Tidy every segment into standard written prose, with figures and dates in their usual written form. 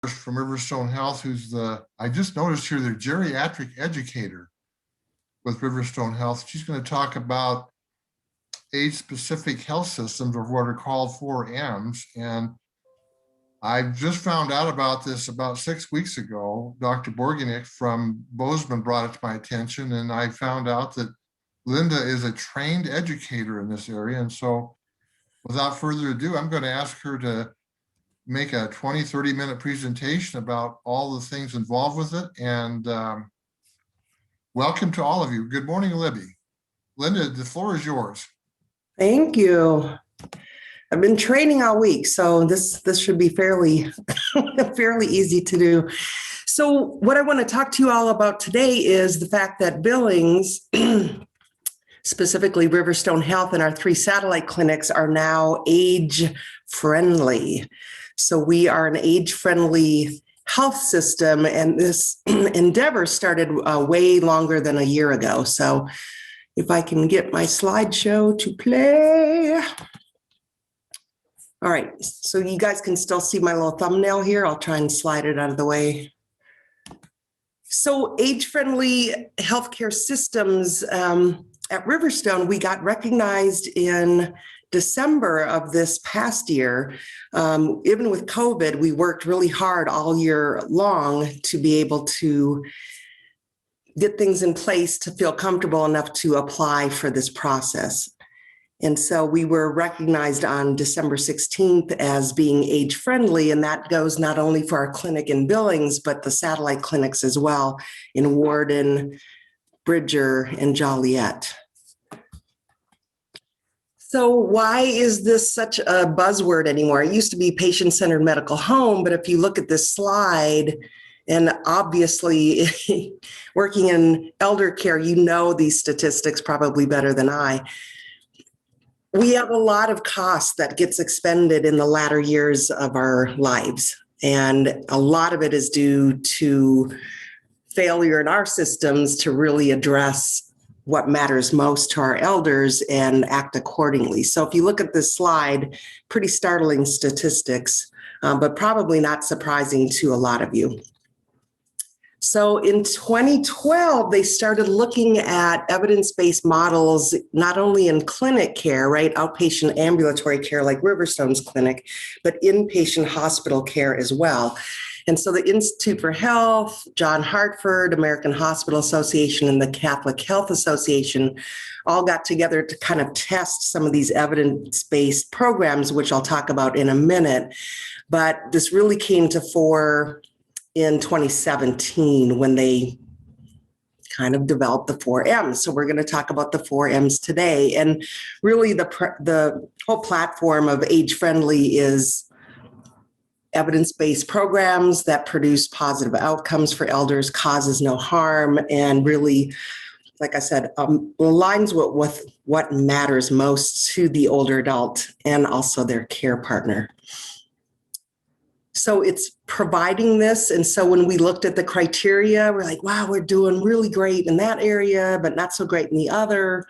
from Riverstone Health, who's I just noticed here, the geriatric educator with Riverstone Health. She's going to talk about age-specific health systems, or what are called 4Ms. And I just found out about this about 6 weeks ago. Dr. Borganick from Bozeman brought it to my attention, and I found out that Linda is a trained educator in this area. And so without further ado, I'm going to ask her to make a 20-30-minute presentation about all the things involved with it. And welcome to all of you. Good morning, Libby. Linda, the floor is yours. Thank you. I've been training all week, so this should be fairly easy to do. So what I want to talk to you all about today is the fact that Billings, specifically Riverstone Health and our 3 satellite clinics, are now age-friendly. So we are an age-friendly health system, and this endeavor started way longer than a year ago. So if I can get my slideshow to play. All right, so you guys can still see my little thumbnail here. I'll try and slide it out of the way. So age-friendly healthcare systems at Riverstone, we got recognized in December of this past year. Even with COVID, we worked really hard all year long to be able to get things in place to feel comfortable enough to apply for this process. And so we were recognized on December 16th as being age-friendly, and that goes not only for our clinic in Billings, but the satellite clinics as well in Warden, Bridger, and Joliet. So why is this such a buzzword anymore? It used to be patient-centered medical home, but if you look at this slide, and obviously working in elder care, you know these statistics probably better than I. We have a lot of costs that gets expended in the latter years of our lives. And a lot of it is due to failure in our systems to really address what matters most to our elders and act accordingly. So if you look at this slide, pretty startling statistics, but probably not surprising to a lot of you. So in 2012, they started looking at evidence-based models, not only in clinic care, right, outpatient ambulatory care like Riverstone's clinic, but inpatient hospital care as well. And so the Institute for Health, John Hartford, American Hospital Association, and the Catholic Health Association all got together to kind of test some of these evidence-based programs, which I'll talk about in a minute. But this really came to fore in 2017 when they kind of developed the 4Ms. So we're going to talk about the 4Ms today. And really the whole platform of age-friendly is evidence-based programs that produce positive outcomes for elders, causes no harm, and really, like I said, aligns with what matters most to the older adult and also their care partner. So it's providing this. And so when we looked at the criteria, we're like, wow, we're doing really great in that area, but not so great in the other.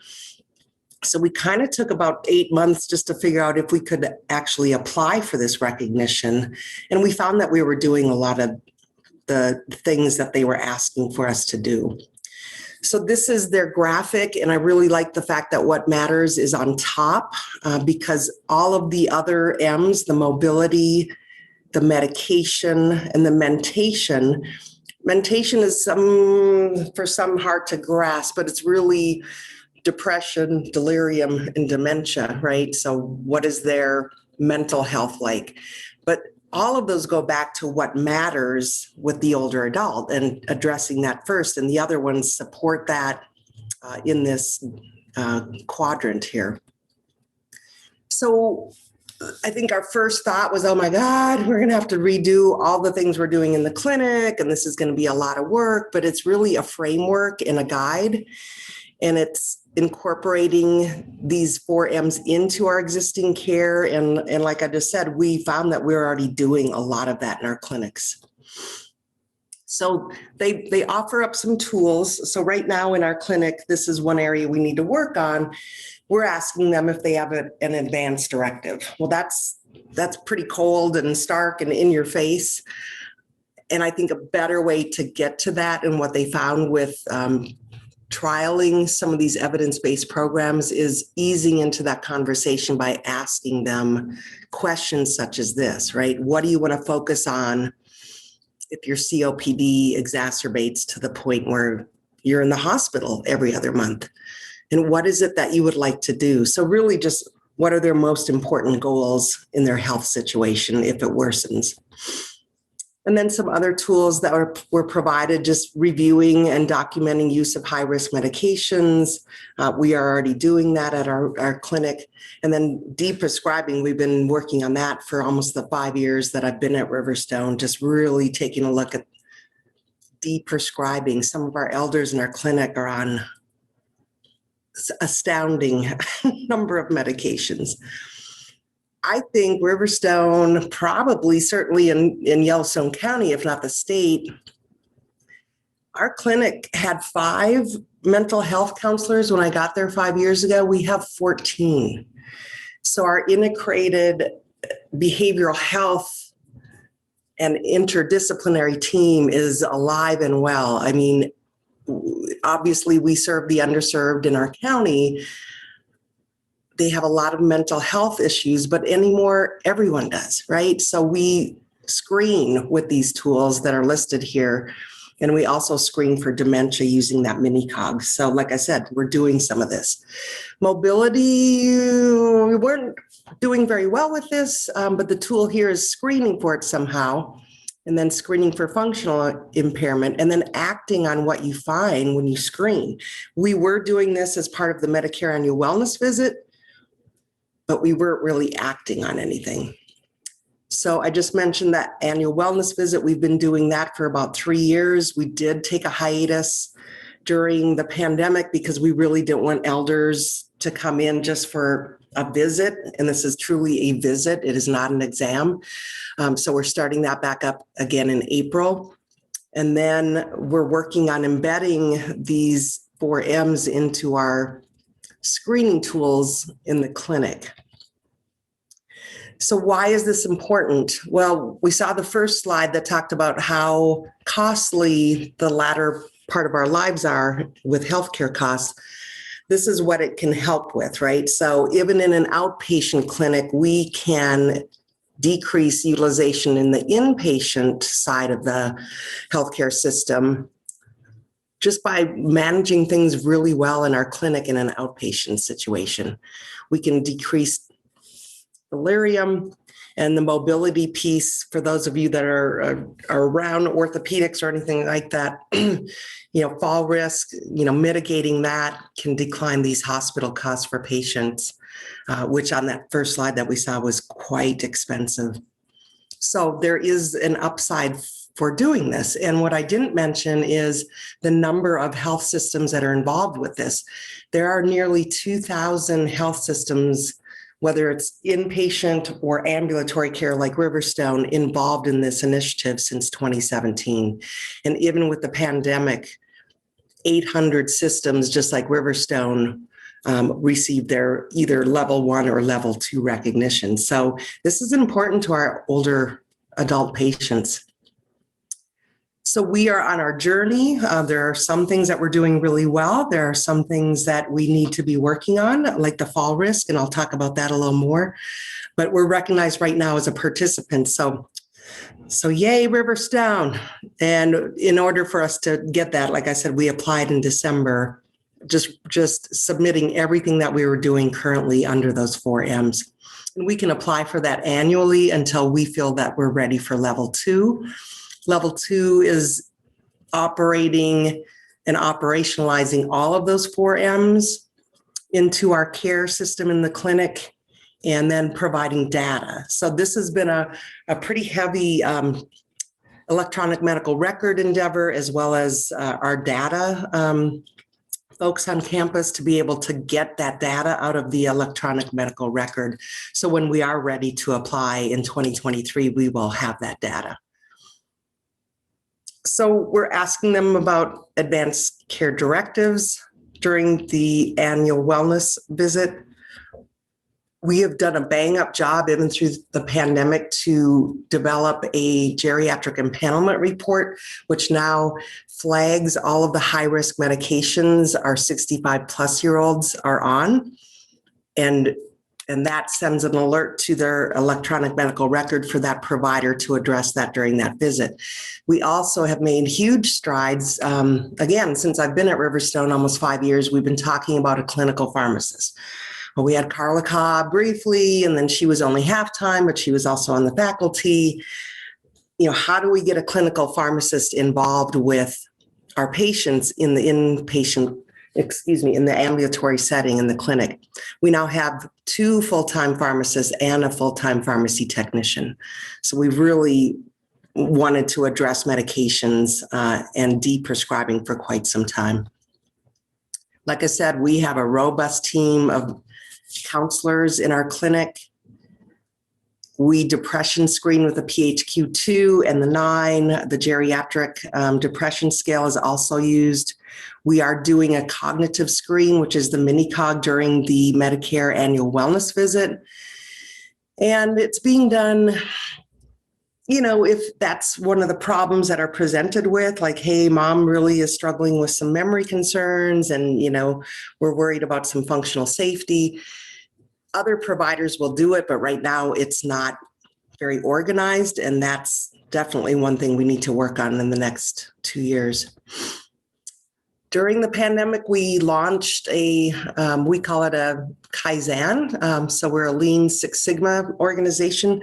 So we kind of took about 8 months just to figure out if we could actually apply for this recognition. And we found that we were doing a lot of the things that they were asking for us to do. So this is their graphic, and I really like the fact that what matters is on top because all of the other M's, the mobility, the medication, and the mentation. Mentation is for some hard to grasp, but it's really depression, delirium, and dementia, right? So what is their mental health like? But all of those go back to what matters with the older adult and addressing that first, and the other ones support that in this quadrant here. So I think our first thought was, oh my God, we're going to have to redo all the things we're doing in the clinic, and this is going to be a lot of work, but it's really a framework and a guide, and it's incorporating these 4Ms into our existing care. And like I just said, we found that we're already doing a lot of that in our clinics. So they offer up some tools. So right now in our clinic, this is one area we need to work on. We're asking them if they have an advanced directive. Well, that's pretty cold and stark and in your face. And I think a better way to get to that, and what they found with trialing some of these evidence-based programs, is easing into that conversation by asking them questions such as this, right? What do you want to focus on if your COPD exacerbates to the point where you're in the hospital every other month? And what is it that you would like to do? So really just what are their most important goals in their health situation if it worsens? And then some other tools that were provided, just reviewing and documenting use of high-risk medications. We are already doing that at our clinic. And then de-prescribing, we've been working on that for almost the 5 years that I've been at Riverstone, just really taking a look at de-prescribing. Some of our elders in our clinic are on astounding number of medications. I think Riverstone, probably certainly in Yellowstone County, if not the state, our clinic had 5 mental health counselors when I got there 5 years ago. We have 14. So our integrated behavioral health and interdisciplinary team is alive and well. I mean, obviously we serve the underserved in our county. They have a lot of mental health issues, but anymore, everyone does, right? So we screen with these tools that are listed here. And we also screen for dementia using that mini cog. So like I said, we're doing some of this. Mobility, we weren't doing very well with this, but the tool here is screening for it somehow, and then screening for functional impairment, and then acting on what you find when you screen. We were doing this as part of the Medicare annual wellness visit, but we weren't really acting on anything. So I just mentioned that annual wellness visit. We've been doing that for about 3 years. We did take a hiatus during the pandemic because we really didn't want elders to come in just for a visit. And this is truly a visit. It is not an exam. So we're starting that back up again in April. And then we're working on embedding these 4Ms into our screening tools in the clinic. So why is this important? Well, we saw the first slide that talked about how costly the latter part of our lives are with healthcare costs. This is what it can help with, right? So even in an outpatient clinic, we can decrease utilization in the inpatient side of the healthcare system just by managing things really well in our clinic in an outpatient situation. We can decrease delirium and the mobility piece. For those of you that are around orthopedics or anything like that, fall risk, mitigating that can decline these hospital costs for patients, which on that first slide that we saw was quite expensive. So there is an upside for doing this. And what I didn't mention is the number of health systems that are involved with this. There are nearly 2,000 health systems, whether it's inpatient or ambulatory care like Riverstone, involved in this initiative since 2017. And even with the pandemic, 800 systems, just like Riverstone, received their either level 1 or level 2 recognition. So this is important to our older adult patients. So we are on our journey. There are some things that we're doing really well. There are some things that we need to be working on, like the fall risk, and I'll talk about that a little more. But we're recognized right now as a participant. So yay, Riverstone. And in order for us to get that, like I said, we applied in December, just submitting everything that we were doing currently under those 4Ms. And we can apply for that annually until we feel that we're ready for level 2. Level 2 is operating and operationalizing all of those 4Ms into our care system in the clinic, and then providing data. So this has been a pretty heavy electronic medical record endeavor, as well as our data folks on campus to be able to get that data out of the electronic medical record. So when we are ready to apply in 2023, we will have that data. So we're asking them about advanced care directives during the annual wellness visit. We have done a bang-up job, even through the pandemic, to develop a geriatric empanelment report, which now flags all of the high-risk medications our 65-plus-year-olds are on. And that sends an alert to their electronic medical record for that provider to address that during that visit. We also have made huge strides. Again, since I've been at Riverstone almost 5 years, we've been talking about a clinical pharmacist. Well, we had Carla Cobb briefly, and then she was only half-time, but she was also on the faculty. How do we get a clinical pharmacist involved with our patients in the in the ambulatory setting in the clinic? We now have 2 full-time pharmacists and a full-time pharmacy technician. So we've really wanted to address medications and de-prescribing for quite some time. Like I said, we have a robust team of counselors in our clinic. We depression screen with a PHQ-2 and the 9. The geriatric depression scale is also used. We are doing a cognitive screen, which is the mini-cog during the Medicare annual wellness visit. And it's being done, if that's one of the problems that are presented with, like, hey, mom really is struggling with some memory concerns and, we're worried about some functional safety. Other providers will do it, but right now it's not very organized. And that's definitely one thing we need to work on in the next 2 years. During the pandemic, we launched we call it a Kaizen. So we're a Lean Six Sigma organization.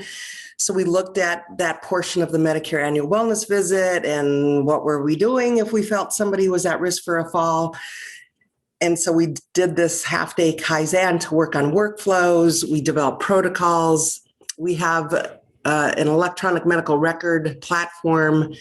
So we looked at that portion of the Medicare annual wellness visit and what were we doing if we felt somebody was at risk for a fall. And so we did this half-day Kaizen to work on workflows. We developed protocols. We have an electronic medical record platform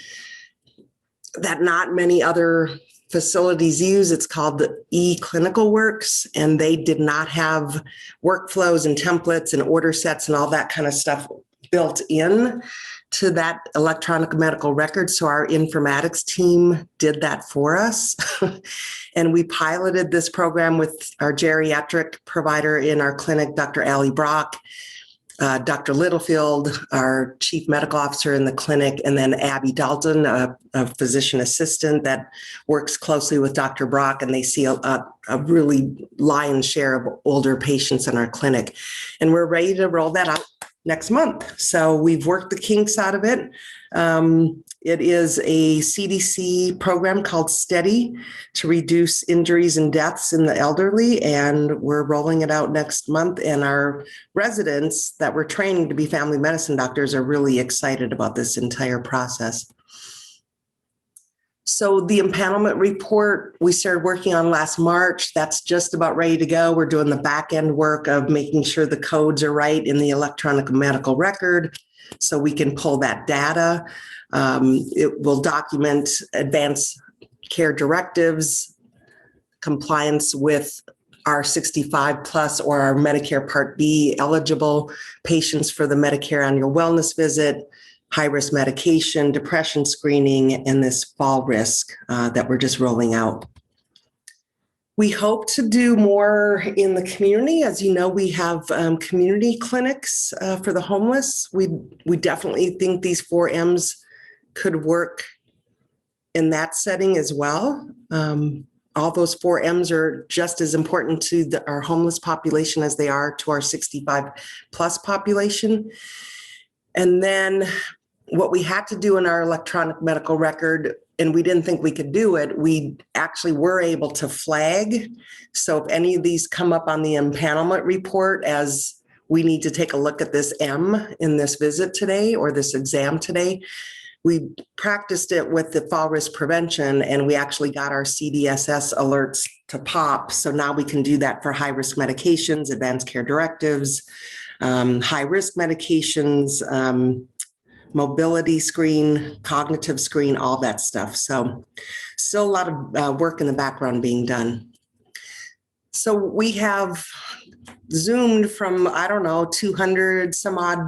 that not many other facilities use. It's called the eClinicalWorks, and they did not have workflows and templates and order sets and all that kind of stuff built in to that electronic medical record. So our informatics team did that for us. And we piloted this program with our geriatric provider in our clinic, Dr. Allie Brock, Dr. Littlefield, our chief medical officer in the clinic, and then Abby Dalton, a physician assistant that works closely with Dr. Brock, and they see a really lion's share of older patients in our clinic. And we're ready to roll that out next month. So we've worked the kinks out of it. It is a CDC program called STEADY to reduce injuries and deaths in the elderly, and we're rolling it out next month. And our residents that we're training to be family medicine doctors are really excited about this entire process. So the empanelment report we started working on last March, that's just about ready to go. We're doing the back end work of making sure the codes are right in the electronic medical record so we can pull that data. It will document advanced care directives, compliance with our 65 plus or our Medicare Part B eligible patients for the Medicare annual wellness visit, high-risk medication, depression screening, and this fall risk that we're just rolling out. We hope to do more in the community. As you know, we have community clinics for the homeless. We definitely think these 4Ms could work in that setting as well. All those 4Ms are just as important to our homeless population as they are to our 65 plus population. And then what we had to do in our electronic medical record, and we didn't think we could do it, we actually were able to flag. So if any of these come up on the empanelment report as we need to take a look at this M in this visit today or this exam today, we practiced it with the fall risk prevention, and we actually got our CDSS alerts to pop. So now we can do that for high-risk medications, advanced care directives, high-risk medications, mobility screen, cognitive screen, all that stuff. So still a lot of work in the background being done. So we have zoomed from, 200 some odd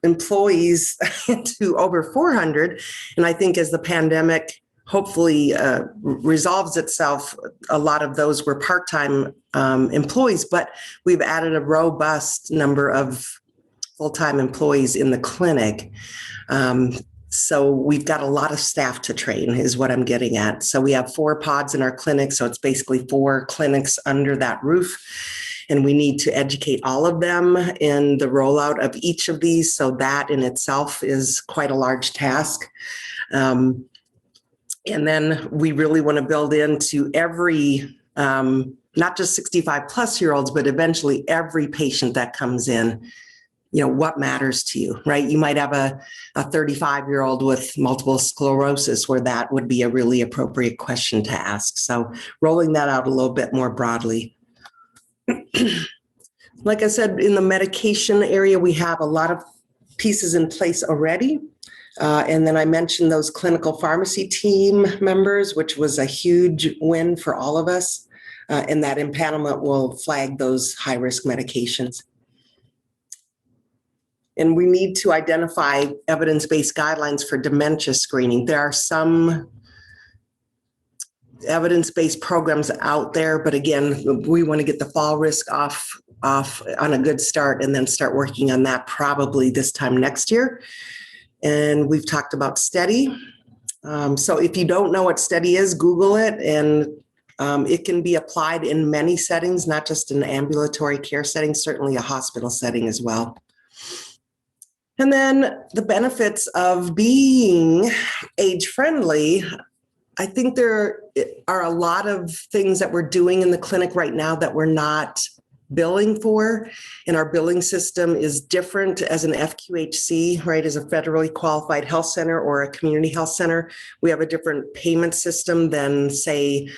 employees to over 400. And I think as the pandemic hopefully resolves itself. A lot of those were part-time employees, but we've added a robust number of full-time employees in the clinic. So we've got a lot of staff to train is what I'm getting at. So we have 4 pods in our clinic. So it's basically 4 clinics under that roof. And we need to educate all of them in the rollout of each of these. So that in itself is quite a large task. And then we really want to build into every, not just 65 plus year olds, but eventually every patient that comes in, what matters to you, right? You might have a 35-year-old with multiple sclerosis where that would be a really appropriate question to ask. So rolling that out a little bit more broadly. Like I said, in the medication area, we have a lot of pieces in place already. And then I mentioned those clinical pharmacy team members, which was a huge win for all of us. And that empanelment will flag those high-risk medications. And we need to identify evidence-based guidelines for dementia screening. There are some evidence-based programs out there, but again, we want to get the fall risk off on a good start and then start working on that probably this time next year. And we've talked about STEADY. So if you don't know what STEADY is, Google it, and it can be applied in many settings, not just in ambulatory care settings, certainly a hospital setting as well. And then the benefits of being age-friendly, I think there are a lot of things that we're doing in the clinic right now that we're not billing for. And our billing system is different as an FQHC, right, as a federally qualified health center or a community health center. We have a different payment system than, say,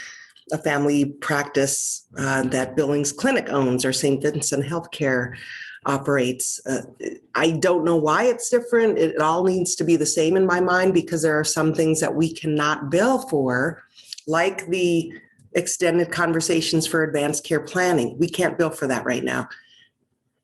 a family practice that Billings Clinic owns or St. Vincent Healthcare operates. I don't know why it's different. It all needs to be the same in my mind because there are some things that we cannot bill for, like the extended conversations for advanced care planning. We can't bill for that right now.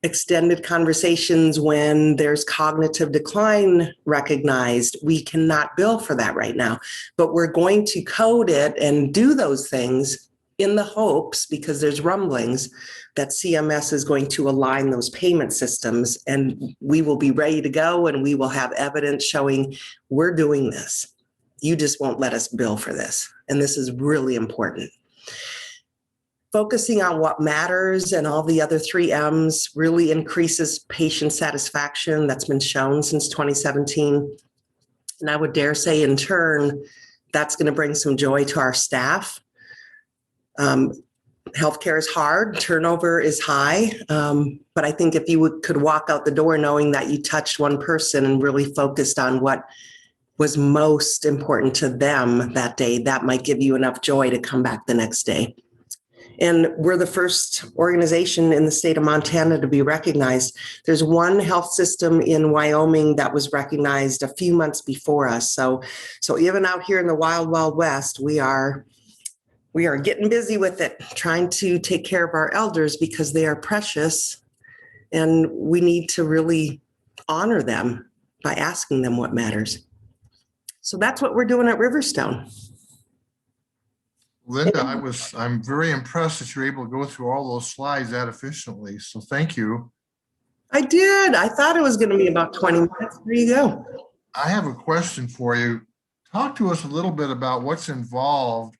Extended conversations when there's cognitive decline recognized, we cannot bill for that right now. But we're going to code it and do those things in the hopes, because there's rumblings, that CMS is going to align those payment systems and we will be ready to go and we will have evidence showing we're doing this. You just won't let us bill for this. And this is really important. Focusing on what matters and all the other 3 M's really increases patient satisfaction. That's been shown since 2017. And I would dare say in turn, that's going to bring some joy to our staff. Healthcare is hard, turnover is high, but I think if you could walk out the door knowing that you touched one person and really focused on what was most important to them that day, that might give you enough joy to come back the next day. And we're the first organization in the state of Montana to be recognized. There's one health system in Wyoming that was recognized a few months before us. So even out here in the wild, wild west, we are getting busy with it, trying to take care of our elders because they are precious and we need to really honor them by asking them what matters. So that's what we're doing at Riverstone. Linda, I'm very impressed that you're able to go through all those slides that efficiently. So thank you. I did. I thought it was going to be about 20 minutes. There you go. I have a question for you. Talk to us a little bit about what's involved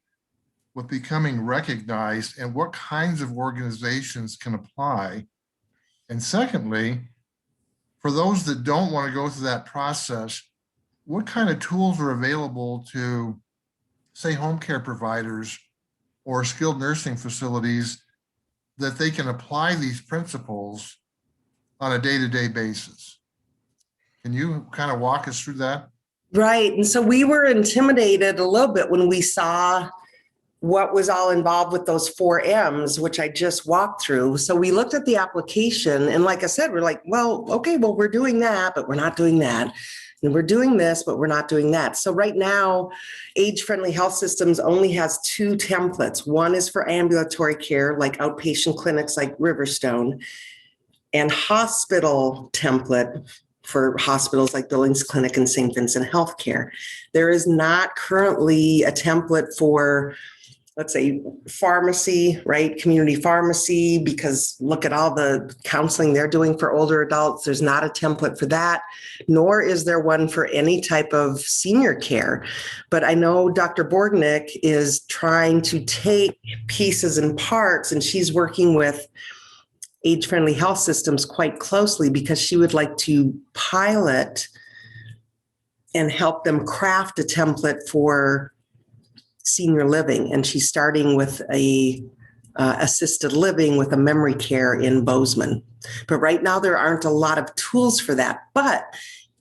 with becoming recognized and what kinds of organizations can apply. And secondly, for those that don't want to go through that process, what kind of tools are available to, say, home care providers or skilled nursing facilities that they can apply these principles on a day-to-day basis? Can you kind of walk us through that? Right. And so we were intimidated a little bit when we saw what was all involved with those 4 M's, which I just walked through. So we looked at the application and like I said, we're like, well, okay, well, we're doing that, but we're not doing that. And we're doing this, but we're not doing that. So right now, Age-Friendly Health Systems only has 2 templates. One is for ambulatory care, like outpatient clinics like Riverstone, and hospital template for hospitals like Billings Clinic and St. Vincent Healthcare. There is not currently a template for, let's say, pharmacy, right? Community pharmacy, because look at all the counseling they're doing for older adults. There's not a template for that, nor is there one for any type of senior care. But I know Dr. Borgnick is trying to take pieces and parts, and she's working with age-friendly health systems quite closely because she would like to pilot and help them craft a template for senior living. And she's starting with a assisted living with a memory care in Bozeman. But right now there aren't a lot of tools for that. But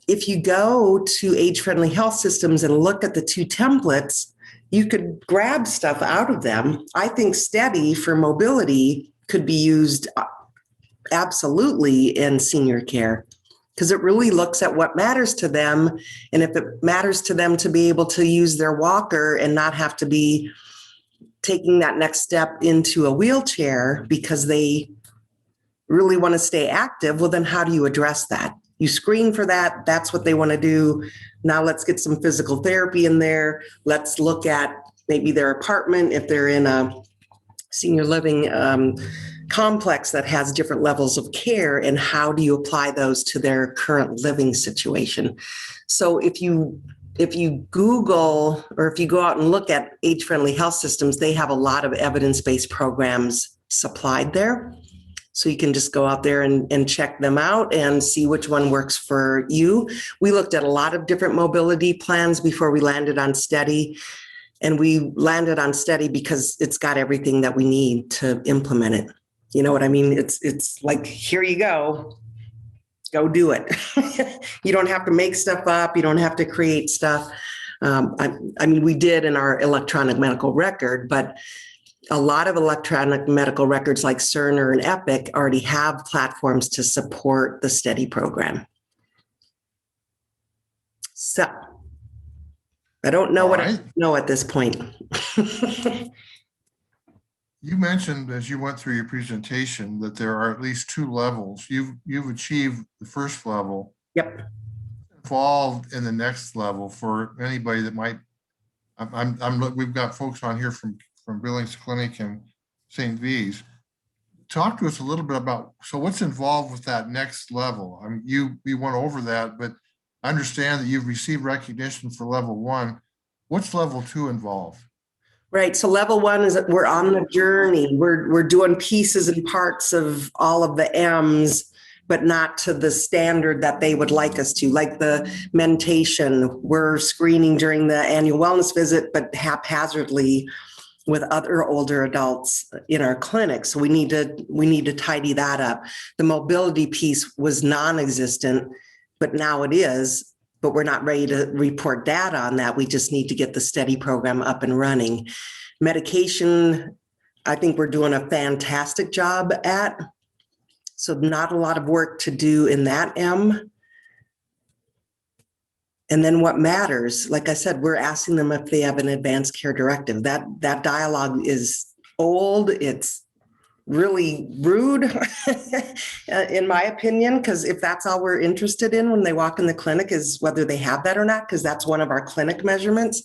if you go to age-friendly health systems and look at the two templates, you could grab stuff out of them. I think Steady for mobility could be used absolutely in senior care, because it really looks at what matters to them. And if it matters to them to be able to use their walker and not have to be taking that next step into a wheelchair because they really want to stay active, well, then how do you address that? You screen for that. That's what they want to do. Now let's get some physical therapy in there. Let's look at maybe their apartment if they're in a senior living complex that has different levels of care, and how do you apply those to their current living situation? So if you Google, or if you go out and look at age-friendly health systems, they have a lot of evidence-based programs supplied there. So you can just go out there and check them out and see which one works for you. We looked at a lot of different mobility plans before we landed on Steady. And we landed on Steady because it's got everything that we need to implement it. You know what I mean? It's like, here you go do it. You don't have to make stuff up. You don't have to create stuff. I mean, we did in our electronic medical record, but a lot of electronic medical records like Cerner and Epic already have platforms to support the Steady program. So I don't know what I know at this point. You mentioned as you went through your presentation that there are at least two levels. You've achieved the first level. Yep. Involved in the next level for anybody that might. We've got folks on here from Billings Clinic and St. V's. Talk to us a little bit about, so what's involved with that next level? I mean, you went over that, but I understand that you've received recognition for level 1. What's level 2 involved? Right. So level 1 is that we're on the journey. We're doing pieces and parts of all of the M's, but not to the standard that they would like us to, like the mentation. We're screening during the annual wellness visit, but haphazardly with other older adults in our clinic. So we need to tidy that up. The mobility piece was non-existent, but now it is. But we're not ready to report data on that. We just need to get the Steady program up and running. Medication, I think we're doing a fantastic job at. So not a lot of work to do in that M. And then what matters, like I said, we're asking them if they have an advanced care directive. That dialogue is old. It's really rude, in my opinion, because if that's all we're interested in when they walk in the clinic is whether they have that or not, because that's one of our clinic measurements,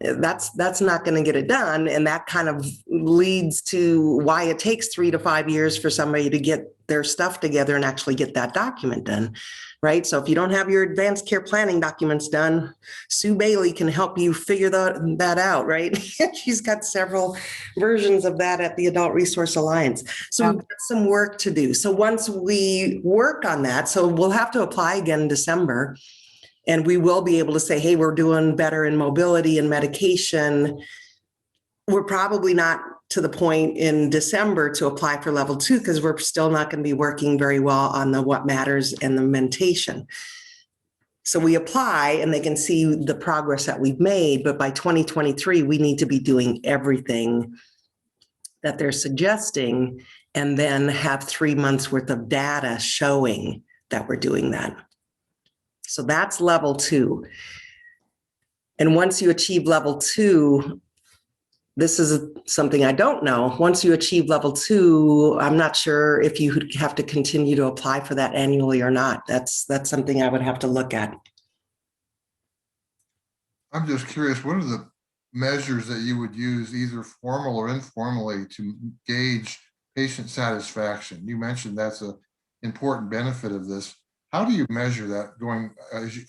that's not going to get it done. And that kind of leads to why it takes 3 to 5 years for somebody to get their stuff together and actually get that document done, right? So if you don't have your advanced care planning documents done, Sue Bailey can help you figure that out, right? She's got several versions of that at the Adult Resource Alliance. So we've got some work to do. So once we work on that, so we'll have to apply again in December, and we will be able to say, hey, we're doing better in mobility and medication. We're probably not to the point in December to apply for level 2 because we're still not going to be working very well on the what matters and the mentation. So we apply and they can see the progress that we've made, but by 2023, we need to be doing everything that they're suggesting and then have 3 months worth of data showing that we're doing that. So that's level 2. And once you achieve level 2, this is something I don't know. Once you achieve level 2, I'm not sure if you have to continue to apply for that annually or not. That's something I would have to look at. I'm just curious, what are the measures that you would use, either formal or informally, to gauge patient satisfaction? You mentioned that's an important benefit of this. How do you measure that going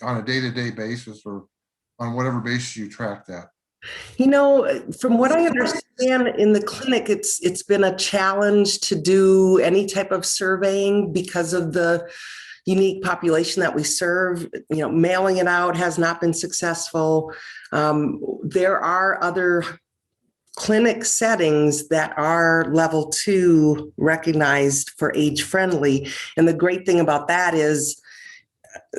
on a day-to-day basis, or on whatever basis you track that? From what I understand in the clinic, it's been a challenge to do any type of surveying because of the unique population that we serve. Mailing it out has not been successful. There are other clinic settings that are level 2 recognized for age friendly. And the great thing about that is,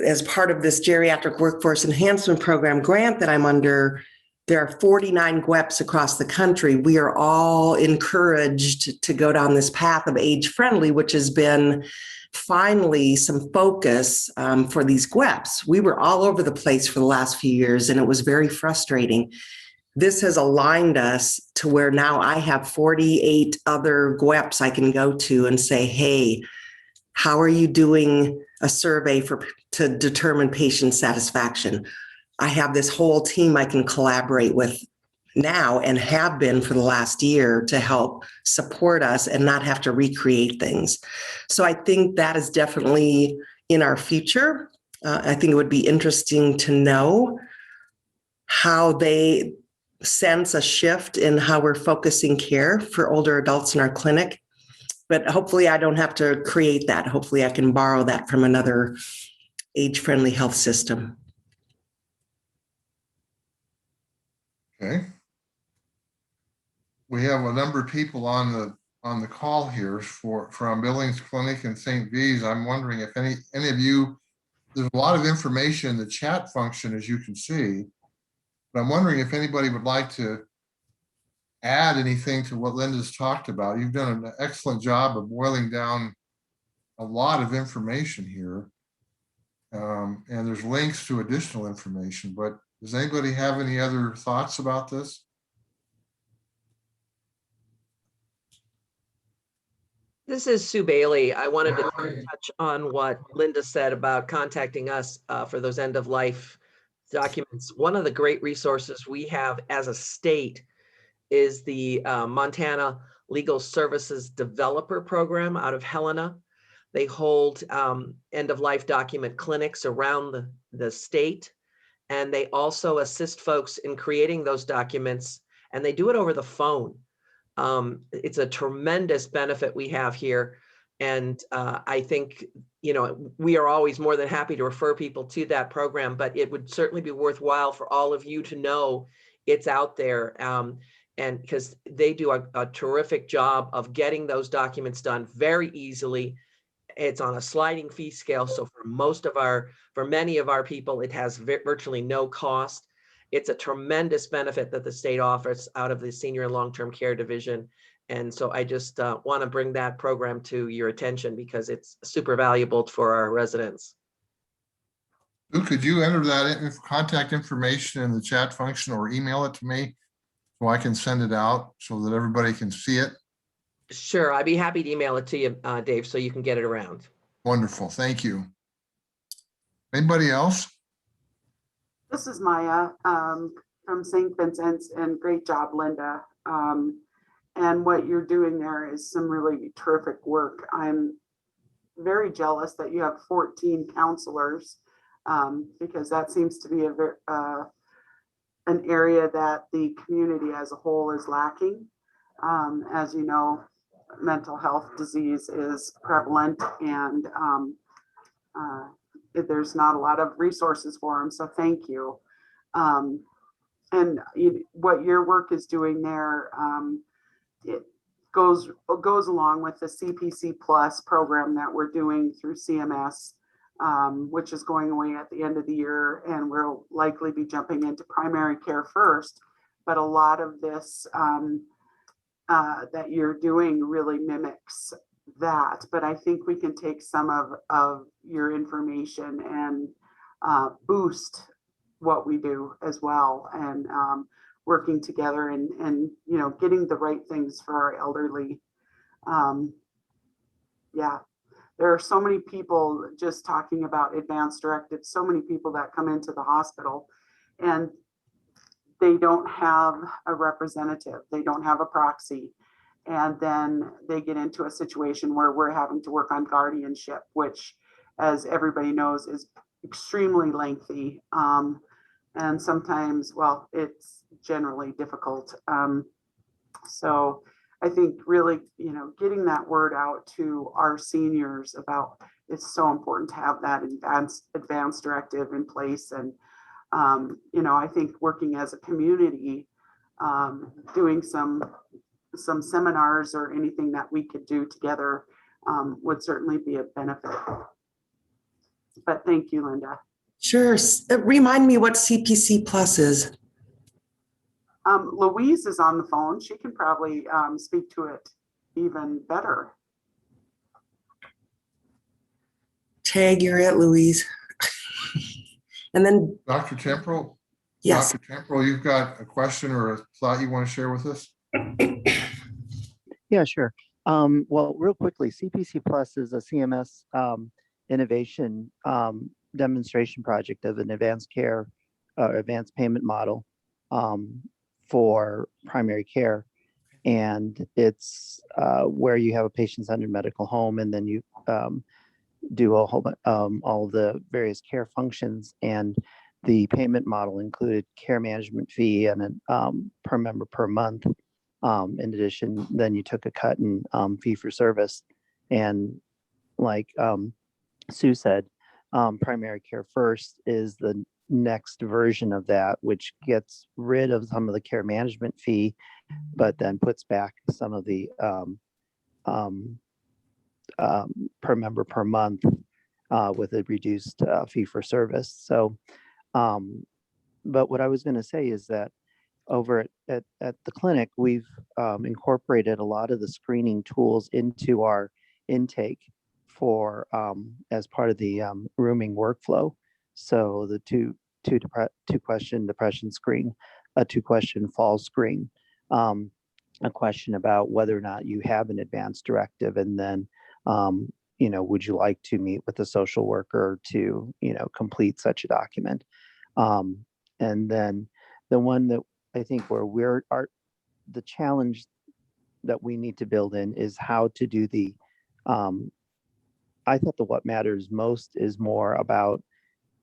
as part of this geriatric workforce enhancement program grant that I'm under, there are 49 GWEPs across the country. We are all encouraged to go down this path of age friendly, which has been finally some focus for these GWEPs. We were all over the place for the last few years, and it was very frustrating. This has aligned us to where now I have 48 other GWEPs I can go to and say, hey, how are you doing a survey to determine patient satisfaction? I have this whole team I can collaborate with now and have been for the last year to help support us and not have to recreate things. So I think that is definitely in our future. I think it would be interesting to know how they sense a shift in how we're focusing care for older adults in our clinic. But hopefully I don't have to create that. Hopefully I can borrow that from another age-friendly health system. Okay. We have a number of people on the call here from Billings Clinic and St. V's. I'm wondering if any of you, there's a lot of information in the chat function, as you can see, but I'm wondering if anybody would like to add anything to what Linda's talked about. You've done an excellent job of boiling down a lot of information here. And there's links to additional information, but does anybody have any other thoughts about this? This is Sue Bailey. I wanted to touch on what Linda said about contacting us for those end of life documents. One of the great resources we have as a state is the Montana Legal Services Developer Program out of Helena. They hold end of life document clinics around the state, and they also assist folks in creating those documents, and they do it over the phone. It's a tremendous benefit we have here. And I think, we are always more than happy to refer people to that program, but it would certainly be worthwhile for all of you to know it's out there. And because they do a terrific job of getting those documents done very easily. It's on a sliding fee scale. So for many of our people, it has virtually no cost. It's a tremendous benefit that the state offers out of the Senior and Long-Term Care Division. And so I just want to bring that program to your attention because it's super valuable for our residents. Who could you enter that contact information in the chat function or email it to me so I can send it out so that everybody can see it? Sure, I'd be happy to email it to you, Dave, so you can get it around. Wonderful, thank you. Anybody else? This is Maya from St. Vincent's, and great job, Linda. And what you're doing there is some really terrific work. I'm very jealous that you have 14 counselors because that seems to be an area that the community as a whole is lacking. As you know, mental health disease is prevalent, and there's not a lot of resources for them. So thank you. And what your work is doing there, it goes along with the CPC Plus program that we're doing through CMS, which is going away at the end of the year, and we'll likely be jumping into primary care first. But a lot of this that you're doing really mimics that. But I think we can take some of your information and boost what we do as well. And working together and getting the right things for our elderly. Yeah, there are so many people just talking about advanced directives, so many people that come into the hospital and they don't have a representative, they don't have a proxy. And then they get into a situation where we're having to work on guardianship, which, as everybody knows, is extremely lengthy. And sometimes, well, it's generally difficult. So I think really, getting that word out to our seniors about it's so important to have that advanced directive in place. And, I think working as a community, doing some seminars or anything that we could do together would certainly be a benefit. But thank you, Linda. Sure. Remind me what CPC Plus is. Louise is on the phone. She can probably speak to it even better. Tag, you're it, Louise. And then, Dr. Temporal? yes. Dr. Temporal, you've got a question or a thought you want to share with us? Yeah, sure. Well, real quickly, CPC Plus is a CMS innovation demonstration project of an advanced care, advanced payment model for primary care. And it's where you have a patient-centered medical home, and then you do a whole all of the various care functions. And the payment model included care management fee and a per member per month. In addition, then you took a cut in fee for service. And like Sue said, primary care first is the next version of that, which gets rid of some of the care management fee, but then puts back some of the per member per month with a reduced fee for service. So, but what I was going to say is that over at the clinic, we've incorporated a lot of the screening tools into our intake for as part of the rooming workflow. So the two question depression screen, a 2-question fall screen, a question about whether or not you have an advanced directive, and then would you like to meet with a social worker to complete such a document, and then the one that I think where the challenge that we need to build in is how to do the I thought what matters most is more about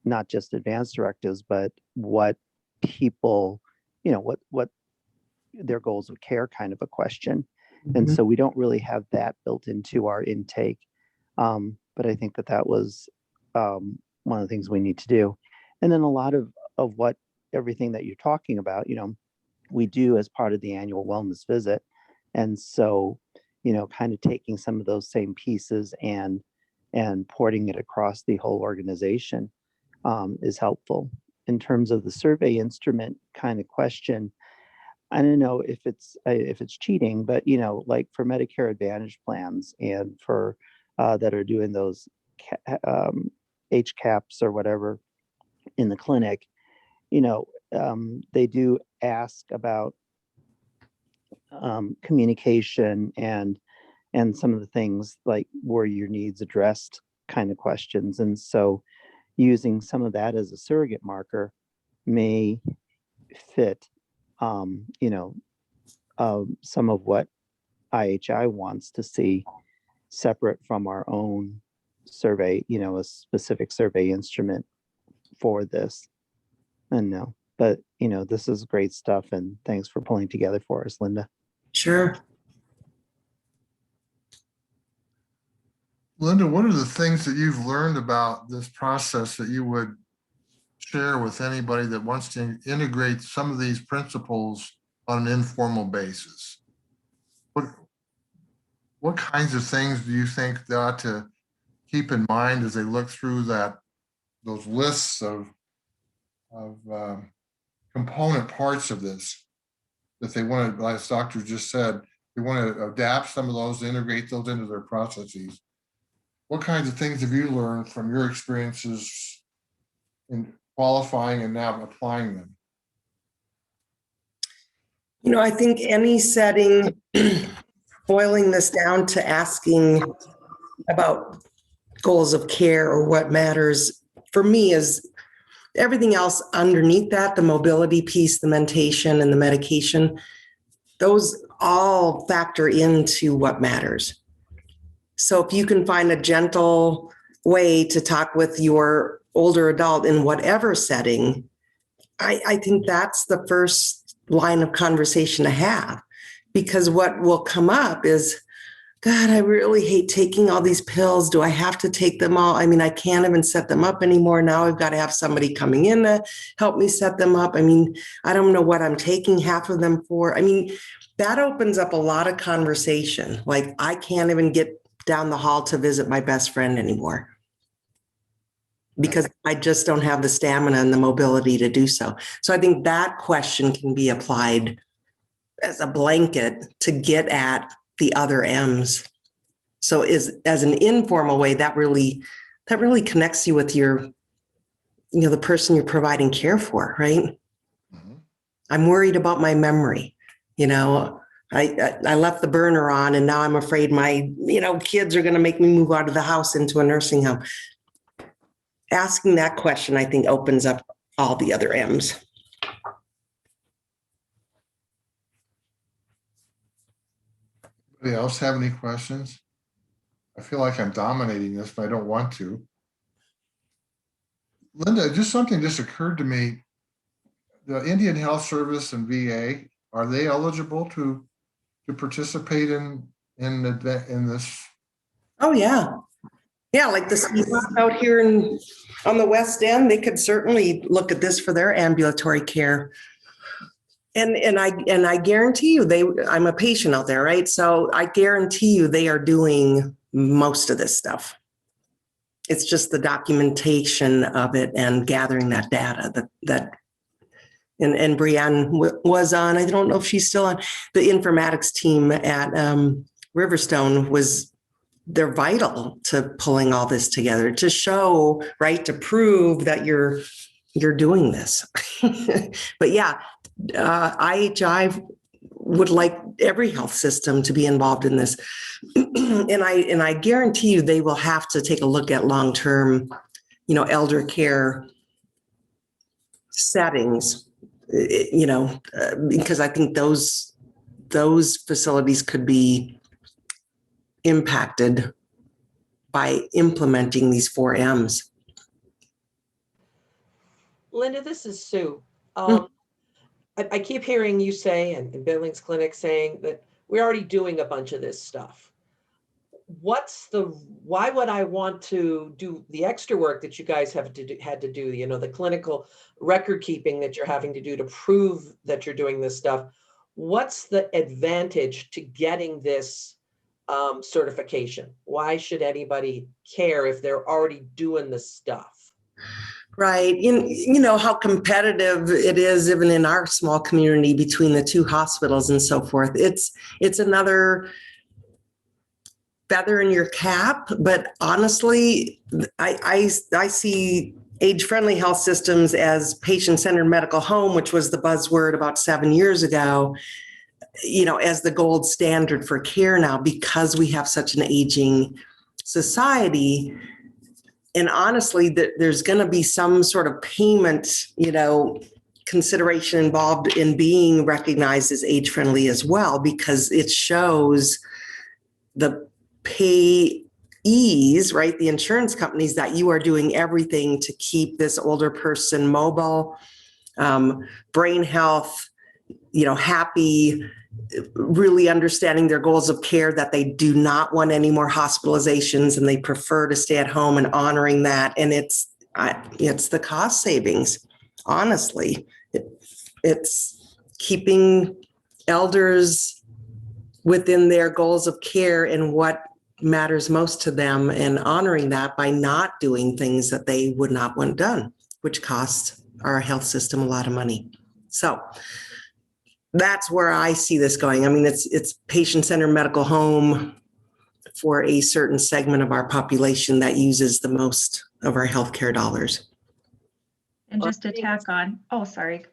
not just advanced directives, but what people, what their goals of care kind of a question. And so we don't really have that built into our intake. But I think that was one of the things we need to do. And then a lot of what everything that you're talking about, we do as part of the annual wellness visit. And so, kind of taking some of those same pieces and porting it across the whole organization is helpful. In terms of the survey instrument kind of question, I don't know if it's cheating, but like for Medicare Advantage plans and for that are doing those HCAPs or whatever in the clinic, they do ask about communication and some of the things like were your needs addressed kind of questions. And so using some of that as a surrogate marker may fit some of what IHI wants to see separate from our own survey, a specific survey instrument for this. And but this is great stuff, and thanks for pulling together for us, Linda. Sure. Linda, what are the things that you've learned about this process that you would share with anybody that wants to integrate some of these principles on an informal basis? What kinds of things do you think they ought to keep in mind as they look through those lists of component parts of this, that they want to, as Doctor just said, they want to adapt some of those, integrate those into their processes? What kinds of things have you learned from your experiences in qualifying and now applying them? I think any setting, boiling this down to asking about goals of care or what matters for me is everything else underneath that, the mobility piece, the mentation and the medication, those all factor into what matters. So if you can find a gentle way to talk with your older adult in whatever setting, I think that's the first line of conversation to have, because what will come up is, God, I really hate taking all these pills. Do I have to take them all? I mean, I can't even set them up anymore. Now I've got to have somebody coming in to help me set them up. I mean, I don't know what I'm taking half of them for. I mean, that opens up a lot of conversation. Like, I can't even get down the hall to visit my best friend anymore because I just don't have the stamina and the mobility to do so. So I think that question can be applied as a blanket to get at the other M's. So as an informal way, that really connects you with your, the person you're providing care for, right? Mm-hmm. I'm worried about my memory. I left the burner on and now I'm afraid my, kids are going to make me move out of the house into a nursing home. Asking that question, I think, opens up all the other M's. Anybody else have any questions? I feel like I'm dominating this, but I don't want to. Linda, something just occurred to me. The Indian Health Service and VA, are they eligible to participate in this? Oh yeah. Yeah, like the ski bus out here on the West End, they could certainly look at this for their ambulatory care. And I guarantee you, I'm a patient out there, right? So I guarantee you they are doing most of this stuff. It's just the documentation of it and gathering that data and Brianne was on, I don't know if she's still on, the informatics team at Riverstone they're vital to pulling all this together to show, right, to prove that you're doing this. But yeah, IHI would like every health system to be involved in this. And I guarantee you they will have to take a look at long-term, elder care settings, because I think those facilities could be impacted by implementing these 4 M's. Linda, this is Sue. I keep hearing you say, and Billings Clinic saying that we're already doing a bunch of this stuff. Why would I want to do the extra work that you guys had to do, the clinical record keeping that you're having to do to prove that you're doing this stuff? What's the advantage to getting this certification? Why should anybody care if they're already doing this stuff? Right. You know how competitive it is even in our small community between the 2 hospitals and so forth. It's another feather in your cap, but honestly, I see age-friendly health systems as patient-centered medical home, which was the buzzword about 7 years ago, as the gold standard for care now, because we have such an aging society. And honestly, there's going to be some sort of payment, consideration involved in being recognized as age-friendly as well, because it shows the payees, right, the insurance companies, that you are doing everything to keep this older person mobile, brain health, happy, really understanding their goals of care, that they do not want any more hospitalizations and they prefer to stay at home, and honoring that. And it's the cost savings. Honestly, it's keeping elders within their goals of care and what matters most to them, and honoring that by not doing things that they would not want done, which costs our health system a lot of money. So that's where I see this going. I mean, it's patient-centered medical home for a certain segment of our population that uses the most of our healthcare dollars. And just to tack on, oh, sorry.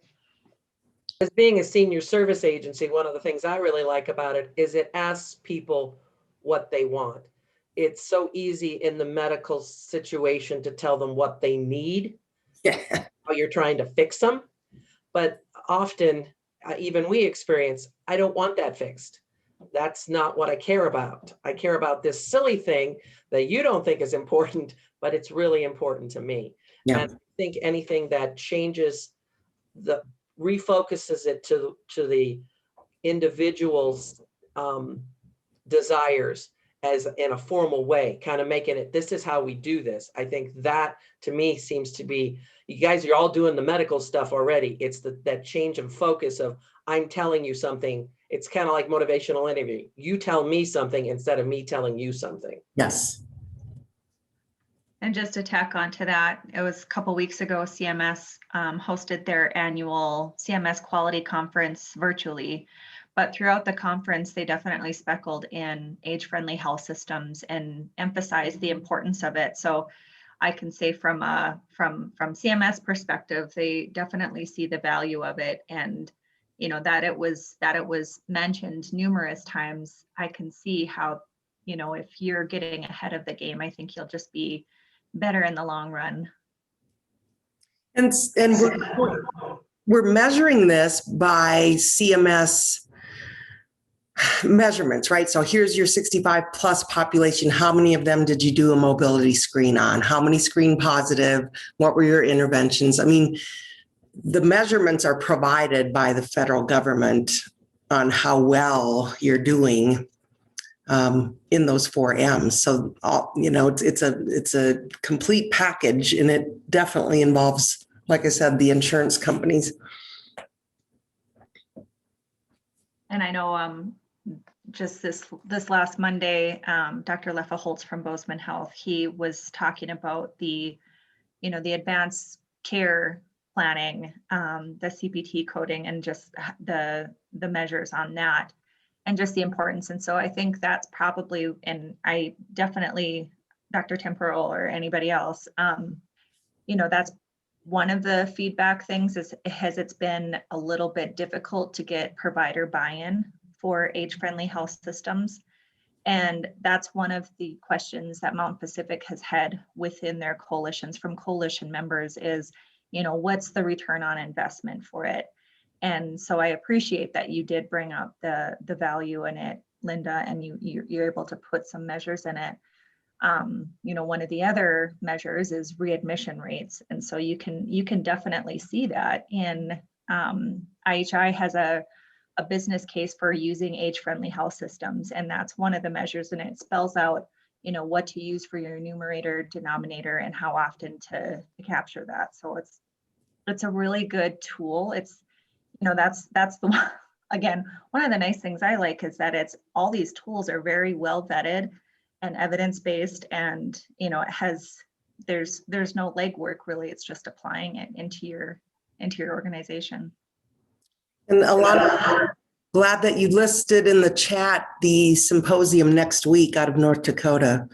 As being a senior service agency, one of the things I really like about it is it asks people what they want. It's so easy in the medical situation to tell them what they need, Yeah. how you're trying to fix them. But often, even we experience, I don't want that fixed. That's not what I care about. I care about this silly thing that you don't think is important, but it's really important to me. Yeah. And I think anything that changes refocuses it to the individual's desires as in a formal way, kind of making it, this is how we do this. I think that to me seems to be, you guys are all doing the medical stuff already. It's that change of focus of, I'm telling you something. It's kind of like motivational interview. You tell me something instead of me telling you something. Yes. And just to tack onto that, it was a couple weeks ago, CMS hosted their annual CMS Quality Conference virtually. But throughout the conference, they definitely speckled in age-friendly health systems and emphasized the importance of it. So I can say from CMS perspective, they definitely see the value of it, and that it was mentioned numerous times. I can see how, if you're getting ahead of the game, I think you'll just be better in the long run. And we're measuring this by CMS measurements, right? So here's your 65 plus population. How many of them did you do a mobility screen on? How many screen positive? What were your interventions? I mean, the measurements are provided by the federal government on how well you're doing in those 4Ms. So, it's a complete package, and it definitely involves, like I said, the insurance companies. And I know just this last Monday, Dr. Leffa Holtz from Bozeman Health, he was talking about the advanced care planning, the CPT coding, and just the measures on that, and just the importance. And so I think that's probably, and I definitely, Dr. Temporal or anybody else, that's one of the feedback things it's been a little bit difficult to get provider buy-in for age-friendly health systems. And that's one of the questions that Mount Pacific has had within their coalitions from coalition members is, what's the return on investment for it? And so I appreciate that you did bring up the value in it, Linda, and you're able to put some measures in it. One of the other measures is readmission rates. And so you can definitely see that in IHI has a business case for using age-friendly health systems. And that's one of the measures, and it spells out, what to use for your numerator, denominator, and how often to capture that. So it's a really good tool. It's, that's the one, again, one of the nice things I like is that all these tools are very well vetted and evidence-based, and there's no legwork really. It's just applying it into your organization. And a lot of glad that you listed in the chat the symposium next week out of North Dakota.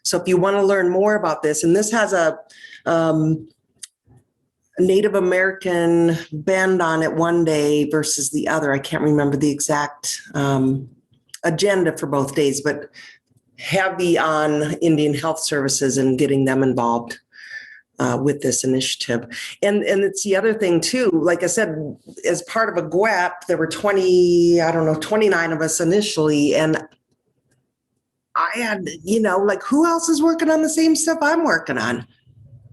So if you want to learn more about this, and this has a Native American bend on it one day versus the other. I can't remember the exact agenda for both days, but heavy on Indian Health Services and getting them involved with this initiative. And it's the other thing too, like I said, as part of a GWAP, there were 29 of us initially. And I had, who else is working on the same stuff I'm working on?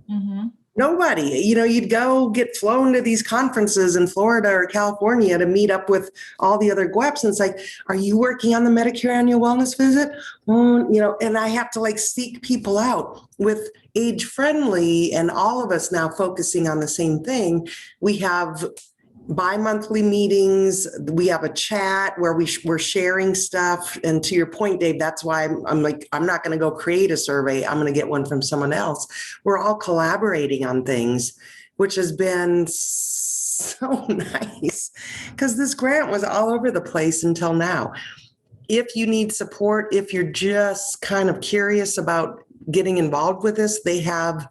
Mm-hmm. Nobody. You'd go get flown to these conferences in Florida or California to meet up with all the other GWAPs. And it's like, are you working on the Medicare annual wellness visit? And I have to seek people out with age friendly, and all of us now focusing on the same thing. We have bi-monthly meetings. We have a chat where we're sharing stuff. And to your point, Dave, that's why I'm not going to go create a survey. I'm going to get one from someone else. We're all collaborating on things, which has been so nice because this grant was all over the place until now. If you need support, if you're just kind of curious about getting involved with this, they have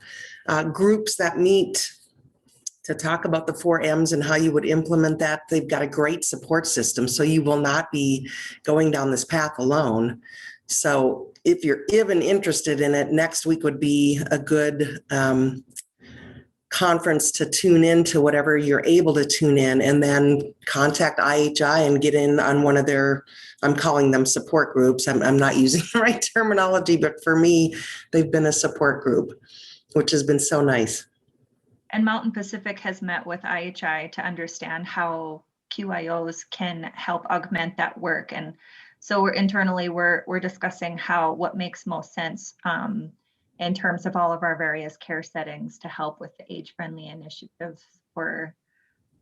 groups that meet to talk about the 4Ms and how you would implement that. They've got a great support system, so you will not be going down this path alone. So if you're even interested in it, next week would be a good conference to tune into, whatever you're able to tune in, and then contact IHI and get in on one of their, I'm calling them support groups. I'm not using the right terminology, but for me, they've been a support group, which has been so nice. And Mountain Pacific has met with IHI to understand how QIOs can help augment that work. And so we're discussing what makes most sense in terms of all of our various care settings to help with the age-friendly initiatives for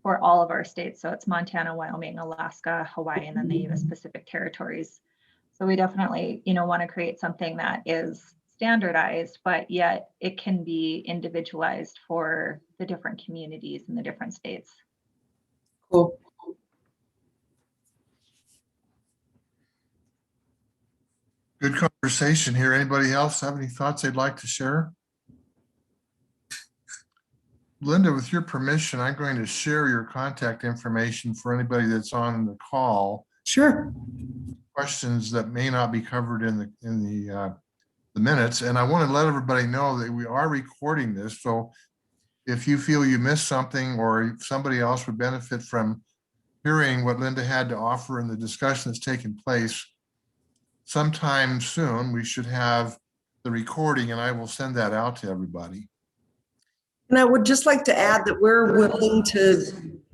all of our states. So it's Montana, Wyoming, Alaska, Hawaii, and then the US Pacific territories. So we definitely, want to create something that is standardized, but yet it can be individualized for the different communities in the different states. Cool. Good conversation here. Anybody else have any thoughts they'd like to share? Linda, with your permission, I'm going to share your contact information for anybody that's on the call. Sure. Questions that may not be covered in the minutes. And I want to let everybody know that we are recording this. So if you feel you missed something, or if somebody else would benefit from hearing what Linda had to offer in the discussion that's taken place, sometime soon, we should have the recording, and I will send that out to everybody. And I would just like to add that we're willing to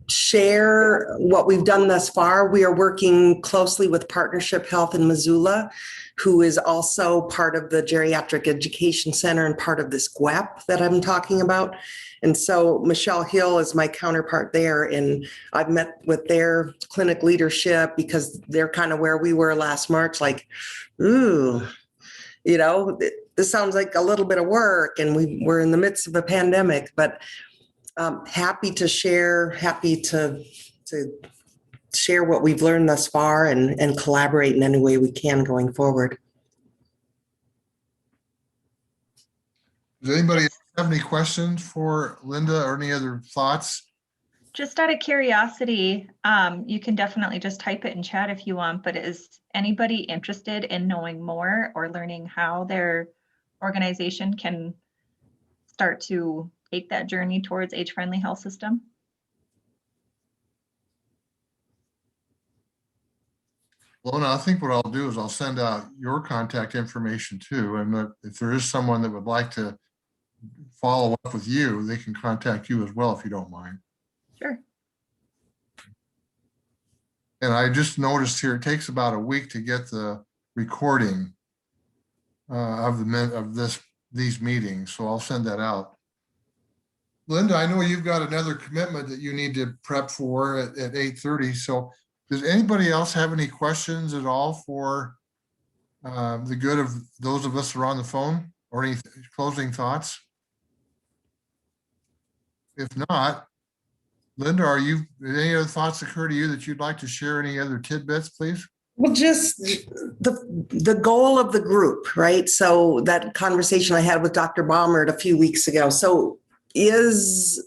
share what we've done thus far. We are working closely with Partnership Health in Missoula, who is also part of the Geriatric Education Center and part of this GWEP that I'm talking about. And so Michelle Hill is my counterpart there, and I've met with their clinic leadership because they're kind of where we were last March, like, ooh, this sounds like a little bit of work, and we're in the midst of a pandemic, but happy to share what we've learned thus far and collaborate in any way we can going forward. Does anybody have any questions for Linda or any other thoughts? Just out of curiosity, you can definitely just type it in chat if you want, but is anybody interested in knowing more or learning how their organization can start to take that journey towards age-friendly health system? Well, no, I think what I'll do is I'll send out your contact information too. And if there is someone that would like to follow up with you, they can contact you as well, if you don't mind. Sure. And I just noticed here, it takes about a week to get the recording of these meetings. So I'll send that out. Linda, I know you've got another commitment that you need to prep for at 8:30. So does anybody else have any questions at all for the good of those of us who are on the phone, or any closing thoughts? If not, Linda, any other thoughts occur to you that you'd like to share? Any other tidbits, please? Well, just the goal of the group, right? So that conversation I had with Dr. Baumert a few weeks ago. So is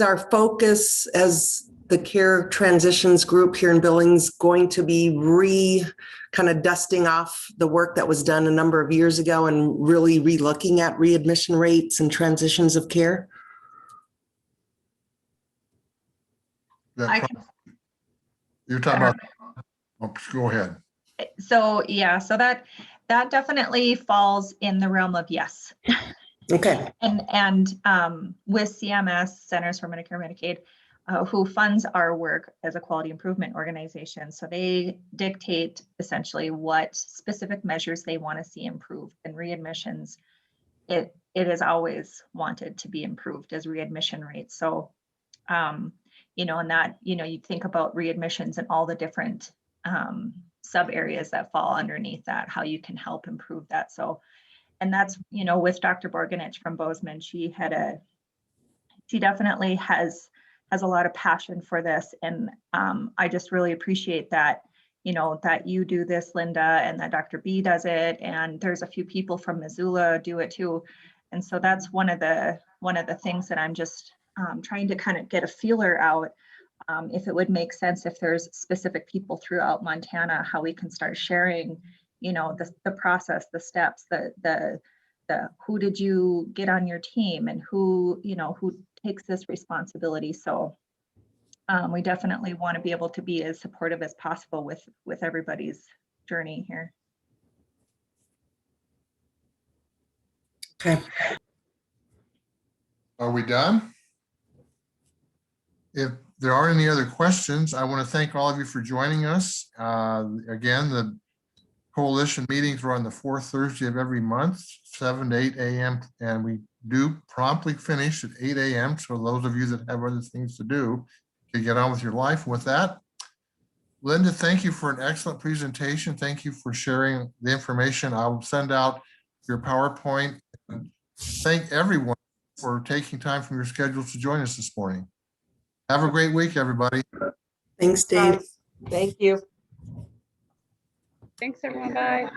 our focus as the care transitions group here in Billings going to be kind of dusting off the work that was done a number of years ago and really re-looking at readmission rates and transitions of care? You're talking about, go ahead. So yeah, so that definitely falls in the realm of yes. Okay. And with CMS, Centers for Medicare and Medicaid, who funds our work as a quality improvement organization. So they dictate essentially what specific measures they want to see improved. And readmissions, it is always wanted to be improved as readmission rates. So, and that, you think about readmissions and all the different sub areas that fall underneath that, how you can help improve that. So, and that's, with Dr. Borgenich from Bozeman, she definitely has a lot of passion for this. And I just really appreciate that, that you do this, Linda, and that Dr. B does it. And there's a few people from Missoula do it too. And so that's one of the things that I'm just trying to kind of get a feeler out. If it would make sense, if there's specific people throughout Montana, how we can start sharing, the process, the steps, the who did you get on your team, and who takes this responsibility. So we definitely want to be able to be as supportive as possible with everybody's journey here. Okay. Are we done? If there aren't any other questions, I want to thank all of you for joining us. Again, the coalition meetings are on the fourth Thursday of every month, 7 to 8 a.m. And we do promptly finish at 8 a.m. So those of you that have other things to do can get on with your life. With that, Linda, thank you for an excellent presentation. Thank you for sharing the information. I will send out your PowerPoint. Thank everyone for taking time from your schedules to join us this morning. Have a great week, everybody. Thanks, Dave. Guys, Thank you. Thanks, everyone. Bye.